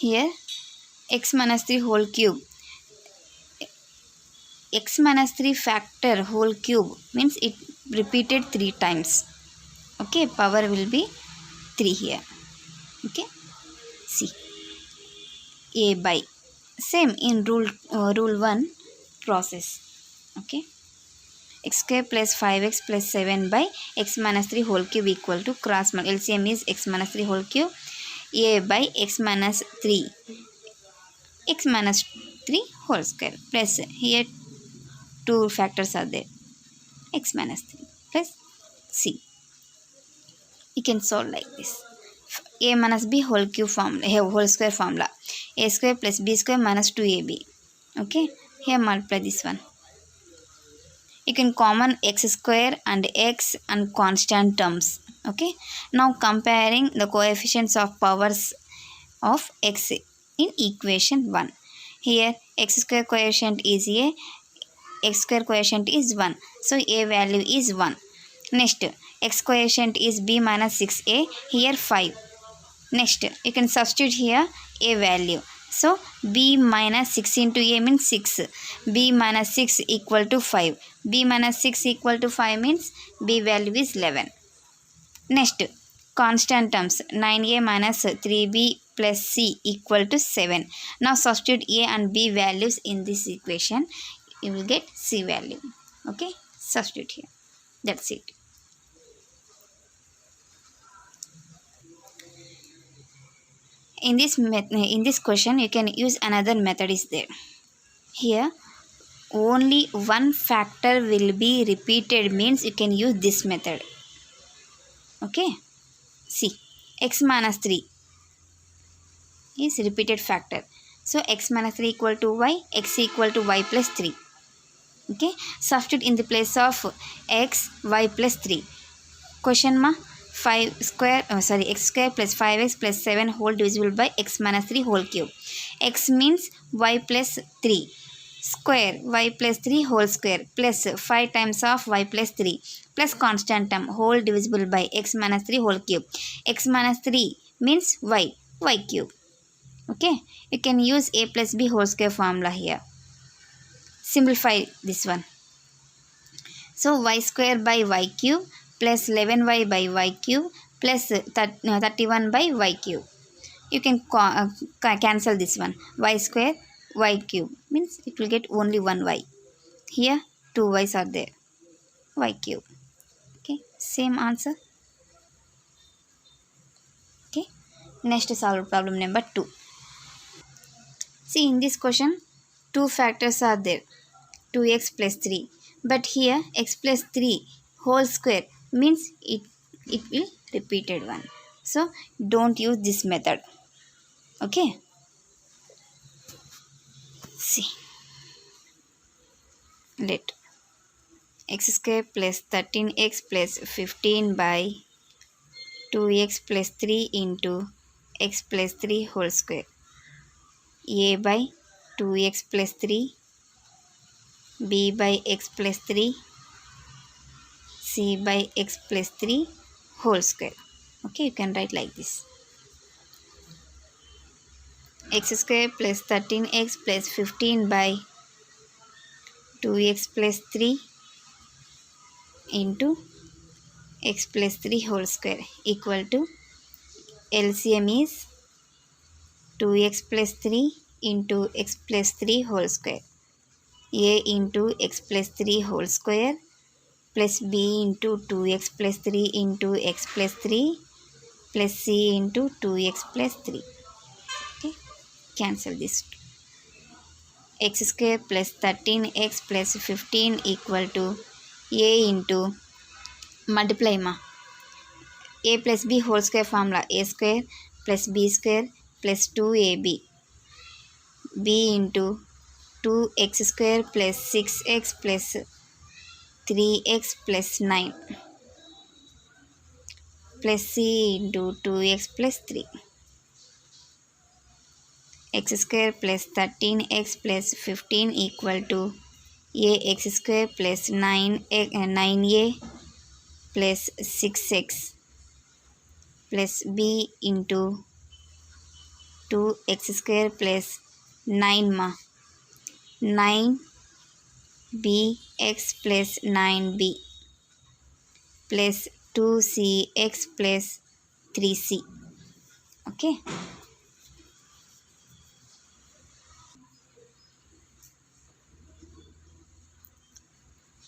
Here x minus 3 whole cube, x minus 3 factor whole cube means it repeated 3 times. Okay, power will be 3 here. Okay, see a by same in rule 1 process. Okay, x square plus 5x plus 7 by x minus 3 whole cube equal to cross LCM is x minus 3 whole cube a by x minus 3 x minus 3 whole square plus here two factors are there x minus 3 plus c. You can solve like this. A minus b whole cube formula, whole square formula, a square plus b square minus 2ab. Okay, here multiply this one. You can common x square and x and constant terms. Okay, now comparing the coefficients of powers of x in equation 1. Here x square coefficient is a, x square coefficient is 1, so a value is 1. Next, x coefficient is b minus 6a, here 5. Next, you can substitute here a value. So, b minus 6 into a means 6. b minus 6 equal to 5. b minus 6 equal to 5 means b value is 11. Next, constant terms 9a minus 3b plus c equal to 7. Now, substitute a and b values in this equation. You will get c value. Okay, substitute here. That's it. In this question, you can use another method is there. Here, only one factor will be repeated means you can use this method. Okay, see, x minus 3 is repeated factor. So, x minus 3 equal to y, x equal to y plus 3. Okay, substitute in the place of x, y plus 3. Question ma 5 square, x square plus 5x plus 7 whole divisible by x minus 3 whole cube. X means y plus 3 square, y plus 3 whole square plus 5 times of y plus 3 plus constant term whole divisible by x minus 3 whole cube. X minus 3 means y cube. Okay, you can use a plus b whole square formula here. Simplify this one. So, y square by y cube plus 11y by y cube plus 31 by y cube. You can cancel this one. Y square, y cube means it will get only one y. Here, two y's are there. Y cube. Okay, same answer. Okay, next solve problem number 2. See, in this question, two factors are there. 2x plus 3. But here, x plus 3 whole square means it will repeated one. So, don't use this method. Okay. See. Let x square plus 13x plus 15 by 2x plus 3 into x plus 3 whole square. A by 2x plus 3, b by x plus 3, c by x plus 3 whole square. Okay, you can write like this. X square plus 13x plus 15 by 2x plus 3 into x plus 3 whole square equal to LCM is 2x plus 3 into x plus 3 whole square. A into x plus 3 whole square plus b into 2x plus 3 into x plus 3 plus c into 2x plus 3. Okay, cancel this. X square plus 13x plus 15 equal to a into multiply ma a plus b whole square formula, a square plus b square plus 2ab, b into 2x square plus 6x plus 3x plus 9 plus c into 2x plus 3. X square plus 13x plus 15 equal to ax square plus 9a plus 6x plus b into 2x square plus 9 ma 9bx plus 9b plus 2cx plus 3c. Okay.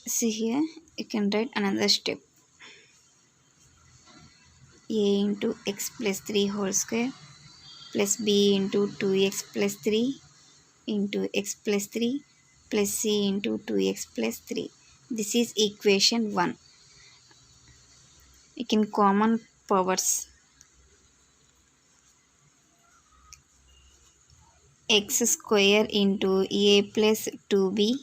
See here, you can write another step. A into x plus 3 whole square plus b into 2x plus 3 into x plus 3 plus c into 2x plus 3. This is equation 1. You can common powers. X square into a plus 2b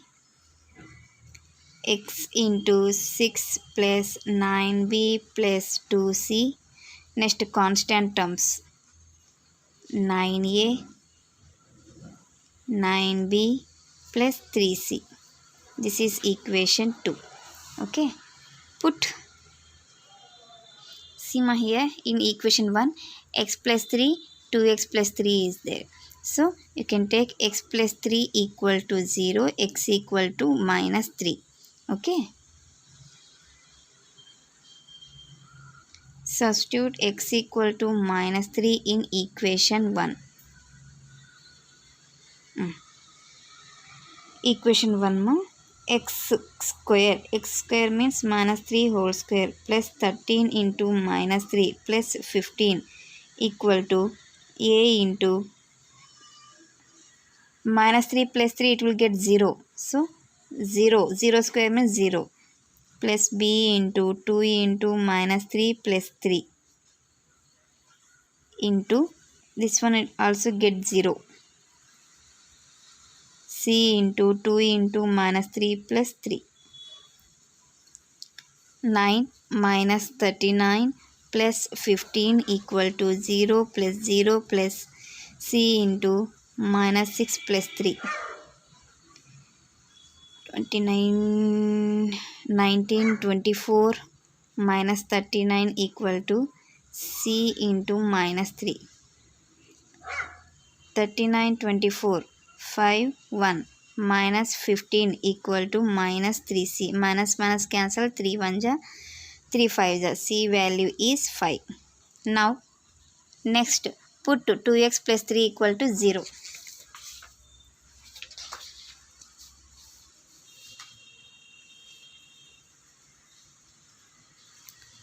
x into 6 plus 9b plus 2c. Next constant terms 9a 9b plus 3c. This is equation 2. Okay. Put Sima here in equation 1 x plus 3 2x plus 3 is there. So you can take x plus 3 equal to 0, x equal to minus 3. Okay. Substitute x equal to minus 3 in equation 1. Equation 1 ma x square means minus 3 whole square plus 13 into minus 3 plus 15 equal to a into minus 3 plus 3 it will get 0. So 0 square means 0 plus b into 2 into minus 3 plus 3 into this one it also get 0. C into 2 into minus 3 plus 3. 9 minus 39 plus 15 equal to 0 plus 0 plus c into minus 6 plus 3. 29 19 24 minus 39 equal to c into minus 3. 39 24 5 1 minus 15 equal to minus 3c. Minus minus cancel, 3 1 ja 3 5 ja. C value is 5. Now next put 2x plus 3 equal to 0.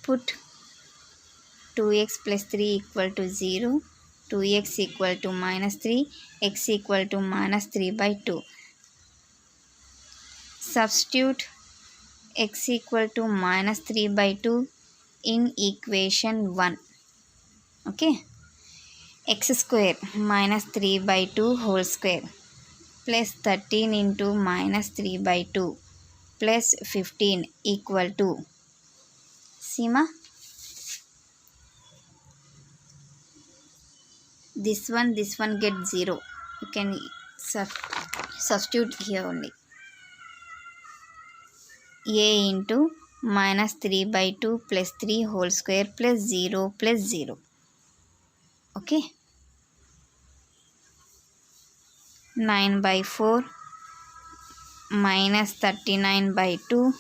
Put 2x plus 3 equal to 0, 2x equal to minus 3, x equal to minus 3 by 2. Substitute x equal to minus 3 by 2 in equation 1. Okay. X square minus 3 by 2 whole square plus 13 into minus 3 by 2 plus 15 equal to Sima. This one get 0. You can substitute here only. A into minus 3 by 2 plus 3 whole square plus 0 plus 0. Okay. 9 by 4 minus 39 by 2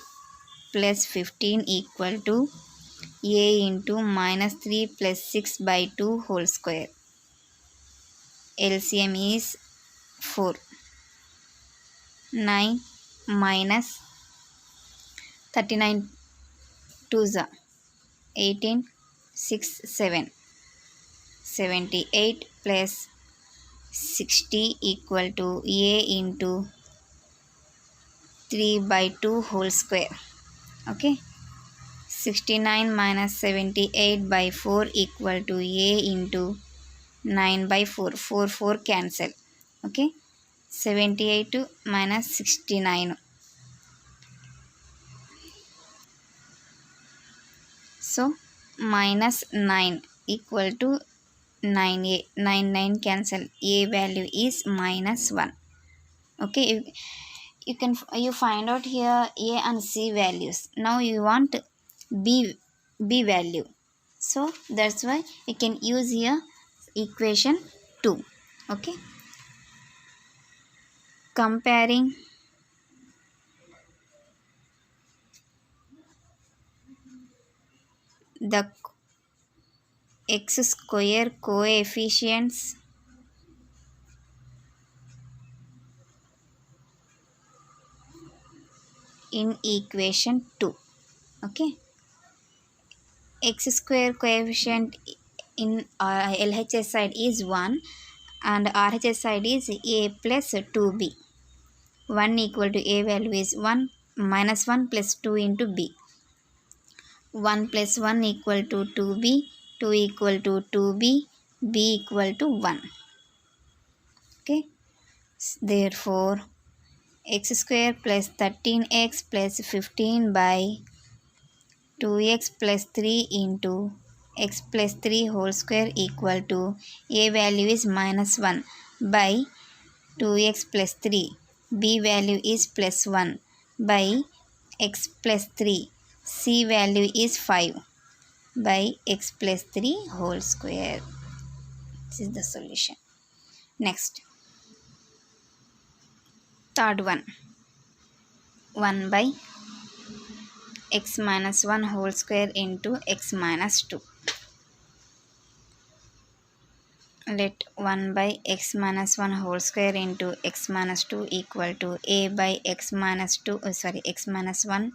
plus 15 equal to a into minus 3 plus 6 by 2 whole square. LCM is 4. 9 minus 39 2s 18 6 7 78 plus 60 equal to a into 3 by 2 whole square. Okay. 69 minus 78 by 4 equal to a into 9 by 4. 4 cancel. Okay. 78 minus 69. So minus 9 equal to 9a. 9 cancel. A value is minus 1. Okay. You find out here a and c values. Now you want b value. So that's why you can use here equation 2. Okay, comparing the x square coefficients in equation 2. Okay, x square coefficient in LHS side is 1 and RHS side is a plus 2b. 1 equal to a value is 1 minus 1 plus 2 into b. 1 plus 1 equal to 2b, 2 equal to 2b, b equal to 1. Okay, therefore x square plus 13x plus 15 by 2x plus 3 into x plus 3 whole square equal to a value is minus 1 by 2x plus 3, b value is plus 1 by x plus 3, c value is 5 by x plus 3 whole square. This is the solution. Next, third one, 1 by x minus 1 whole square into x minus 2. Let 1 by x minus 1 whole square into x minus 2 equal to a by x minus 2, x minus 1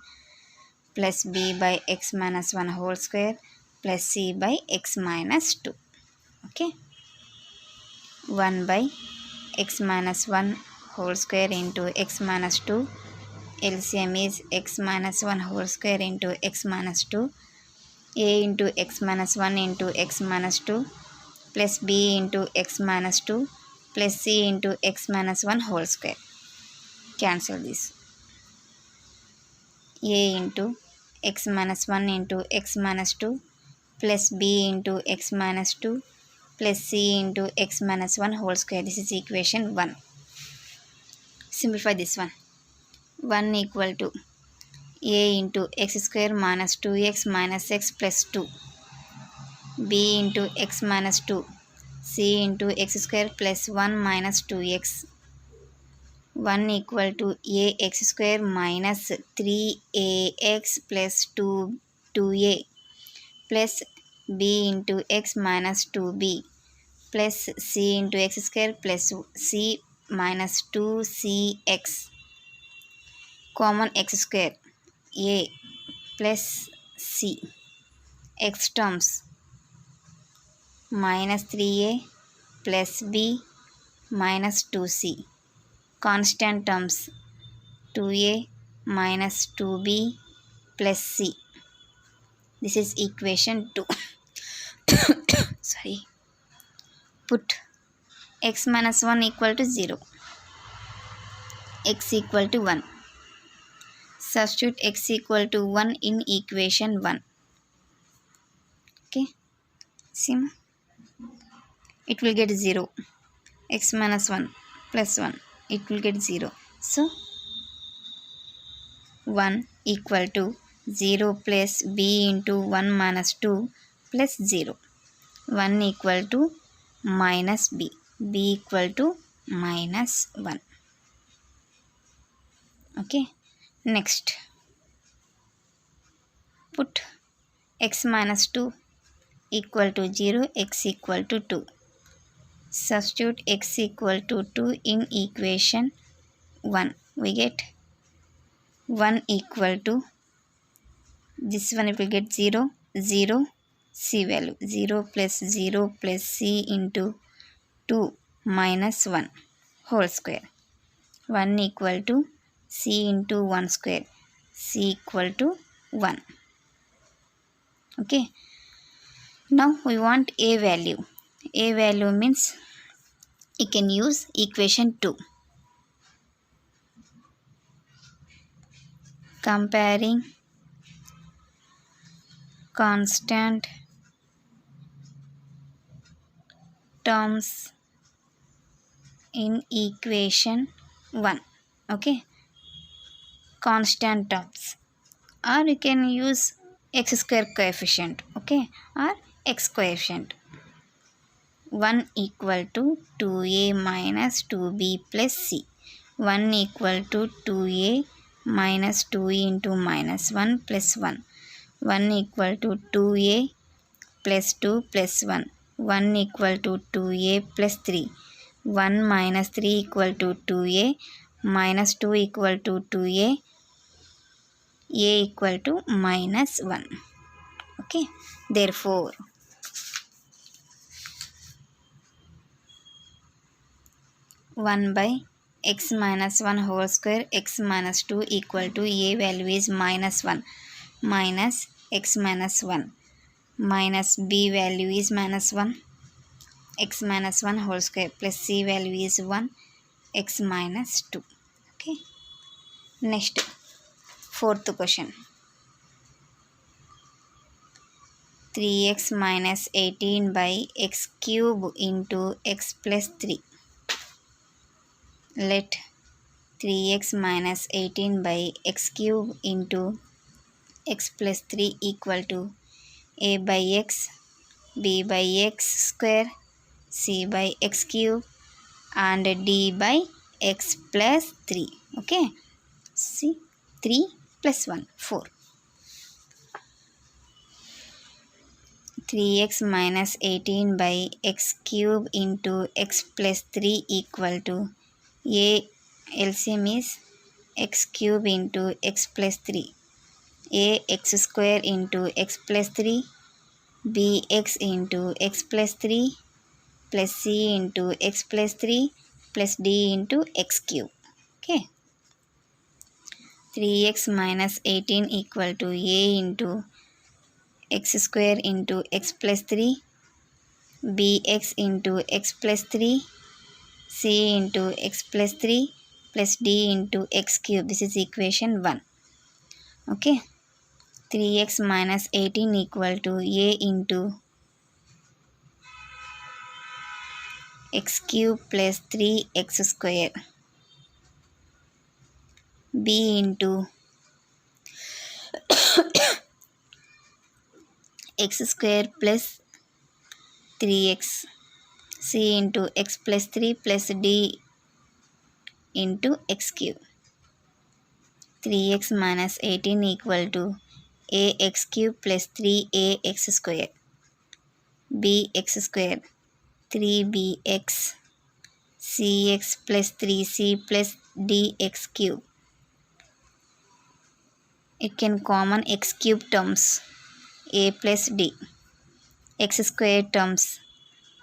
plus b by x minus 1 whole square plus c by x minus 2. Okay, 1 by x minus 1 whole square into x minus 2, LCM is x minus 1 whole square into x minus 2, a into x minus 1 into x minus 2 plus b into x minus 2 plus c into x minus 1 whole square. Cancel this. A into x minus 1 into x minus 2 plus b into x minus 2 plus c into x minus 1 whole square. This is equation 1. Simplify this one. 1 equal to a into x square minus 2x minus x plus 2, b into x minus 2, c into x square plus 1 minus 2x. 1 equal to ax square minus 3ax plus 2a plus b into x minus 2b plus c into x square plus c minus 2cx. Common x square, a plus c. X terms, minus 3a plus b minus 2c. Constant terms, 2a minus 2b plus c. This is equation 2. Sorry. Put x minus 1 equal to 0. X equal to 1. Substitute x equal to 1 in equation 1. Okay. See, it will get 0. X minus 1 plus 1. It will get 0. So, 1 equal to 0 plus b into 1 minus 2 plus 0. 1 equal to minus b. b equal to minus 1. Okay. Next, put x minus 2 equal to 0, x equal to 2. Substitute x equal to 2 in equation 1. We get 1 equal to, this one it will get 0, 0, c value. 0 plus 0 plus c into 2 minus 1 whole square. 1 equal to c into 1 square. c equal to 1. Okay. Now we want a value. A value means you can use equation 2. Comparing constant terms in equation 1. Okay. Constant terms. Or you can use x square coefficient. Okay. Or x coefficient. 1 equal to 2a minus 2b plus c. 1 equal to 2a minus 2e into minus 1 plus 1. 1 equal to 2a plus 2 plus 1. 1 equal to 2a plus 3. 1 minus 3 equal to 2a minus 2 equal to 2a, a equal to minus 1. Okay, therefore 1 by x minus 1 whole square x minus 2 equal to a value is minus 1 minus x minus 1 minus b value is minus 1 x minus 1 whole square plus c value is 1 x minus 2. Okay, next fourth question. 3x minus 18 by x cube into x plus 3. Let 3x minus 18 by x cube into x plus 3 equal to a by x, b by x square, c by x cube and d by x plus 3. Okay, see 3 plus 1 4. 3x minus 18 by x cube into x plus 3 equal to a LCM is x cube into x plus 3, a x square into x plus 3, b x into x plus 3 plus c into x plus 3 plus d into x cube. Okay, 3x minus 18 equal to a into x square into x plus 3, bx into x plus 3, c into x plus 3 plus d into x cube. This is equation 1. Okay, 3x minus 18 equal to a into x cube plus 3x square, b into x square plus 3x, c into x plus 3 plus d into x cube. 3x minus 18 equal to ax cube plus 3ax square, bx square 3bx, cx plus 3c plus dx cube. It can common x cube terms a plus d, x square terms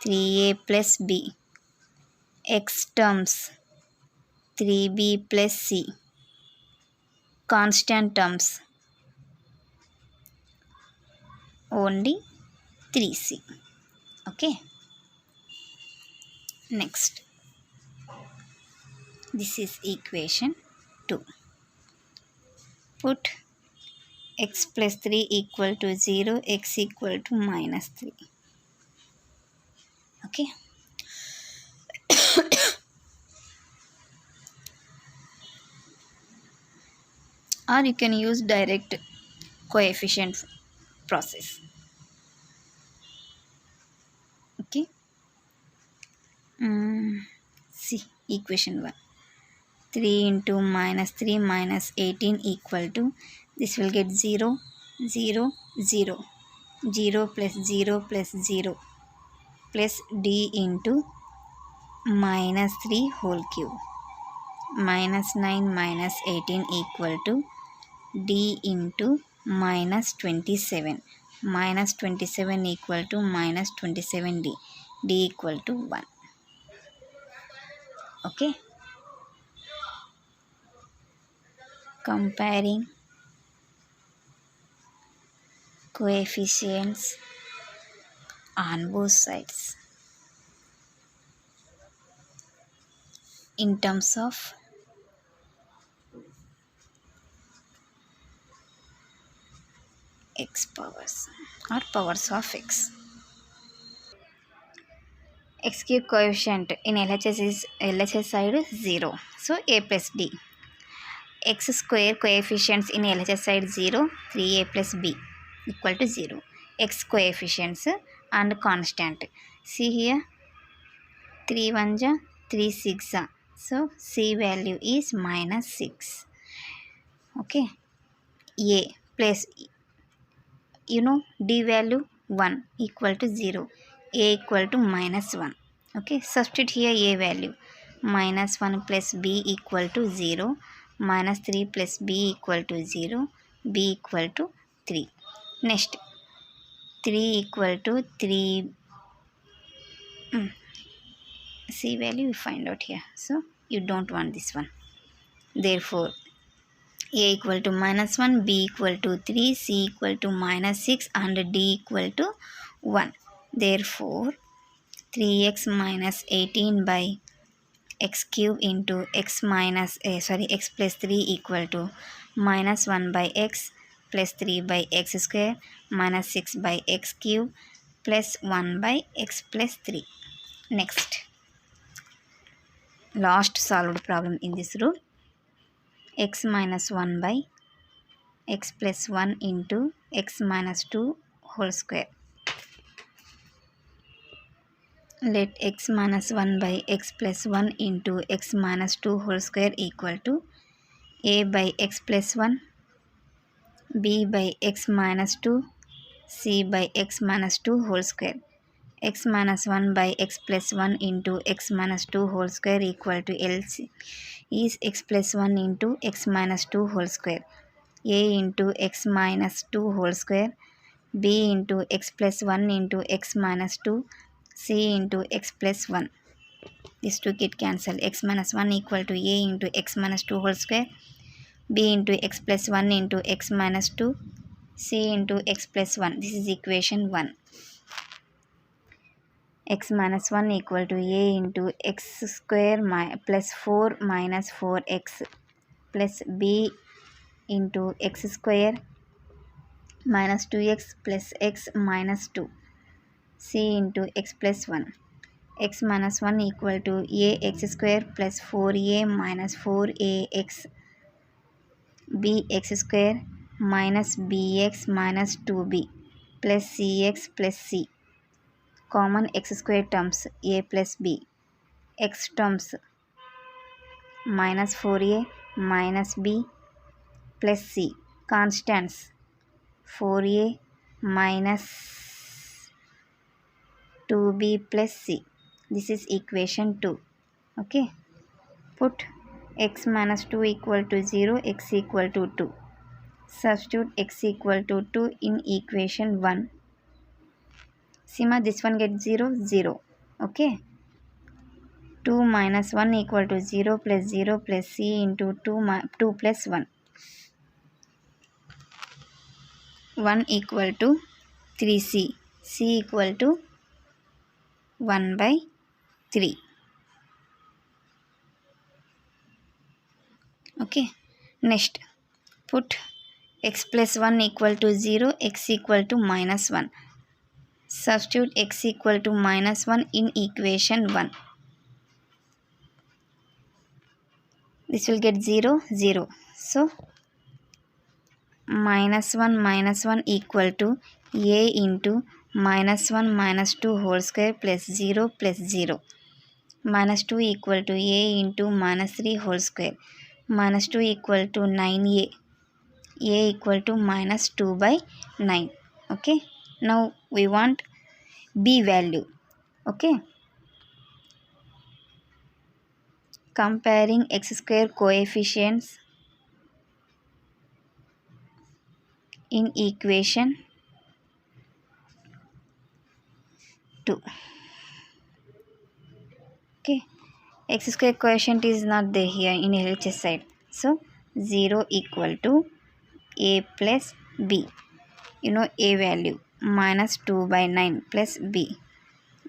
3a plus b, x terms 3b plus c, constant terms only 3c. Okay, next this is equation 2. Put x plus 3 equal to 0, x equal to minus 3. Okay, or you can use direct coefficient process. Okay, see equation 1. 3 into minus 3 minus 18 equal to, this will get 0 0 0, 0 plus 0 plus 0 plus d into minus 3 whole cube, minus 9 minus 18 equal to d into minus 27, minus 27 equal to minus 27d, d equal to 1. Okay, comparing coefficients on both sides in terms of x powers or powers of x. X cube coefficient in LHS side is 0, so a plus d. X square coefficients in LHS side 0, 3a plus b equal to 0. X coefficients and constant. See here 3 1 ja 3 6 ja. So C value is -6. Okay. A plus, D value 1 equal to 0. A equal to -1. Okay. Substitute here A value. -1 plus B equal to 0. -3 plus B equal to 0. B equal to 3. Next, 3 equal to 3. C value we find out here. So you don't want this one. Therefore, A equal to -1, B equal to 3, C equal to -6 and D equal to 1. Therefore, 3x minus 18 by x cube into x plus 3 equal to -1 by x plus 3 by x square minus 6 by x cube plus 1 by x plus 3. Next, last solved problem in this rule. X minus 1 by x plus 1 into x minus 2 whole square. Let x minus 1 by x plus 1 into x minus 2 whole square equal to a by x plus 1, b by x minus 2, c by x minus 2 whole square. X minus 1 by x plus 1 into x minus 2 whole square equal to LC is x plus 1 into x minus 2 whole square. A into x minus 2 whole square, b into x plus 1 into x minus 2, c into x plus 1. These two get cancelled. X minus 1 equal to a into x minus 2 whole square, b into x plus 1 into x minus 2, c into x plus 1. This is equation 1. X minus 1 equal to a into x square plus 4 minus 4x plus b into x square minus 2x plus x minus 2, c into x plus 1. X minus 1 equal to a x square plus 4a minus 4ax bx square minus bx minus 2b plus cx plus c. Common x square terms a plus b. X terms minus 4a minus b plus c. Constants 4a minus 2b plus c. This is equation 2. Okay. Put x minus 2 equal to 0, x equal to 2. Substitute x equal to 2 in equation 1. Sima, this one gets 0, 0. Okay. 2 minus 1 equal to 0 plus 0 plus c into 2 plus 1. 1 equal to 3c. c equal to 1 by 3. Okay. Next, put x plus 1 equal to 0, x equal to minus 1. Substitute x equal to minus 1 in equation 1. This will get 0, 0. So, minus 1 equal to a into minus 1 minus 2 whole square plus 0 plus 0. Minus 2 equal to a into minus 3 whole square. Minus 2 equal to 9a. A equal to minus 2 by 9. Okay. Now we want b value. Okay. Comparing x square coefficients in equation 2. Okay. X square coefficient is not there here in LHS side. So 0 equal to a plus b. A value minus 2 by 9 plus b.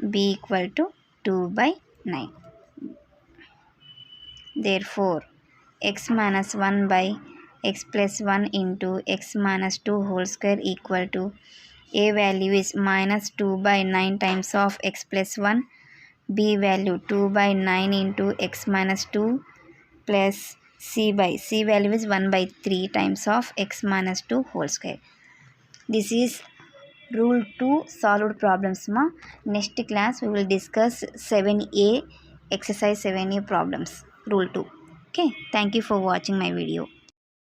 B equal to 2 by 9. Therefore, x minus 1 by x plus 1 into x minus 2 whole square equal to a value is minus 2 by 9 times of x plus 1, b value 2 by 9 into x minus 2 plus c value is 1 by 3 times of x minus 2 whole square. This is rule 2 solved problems ma. Next class we will discuss 7a exercise 7a problems rule 2. Okay, thank you for watching my video.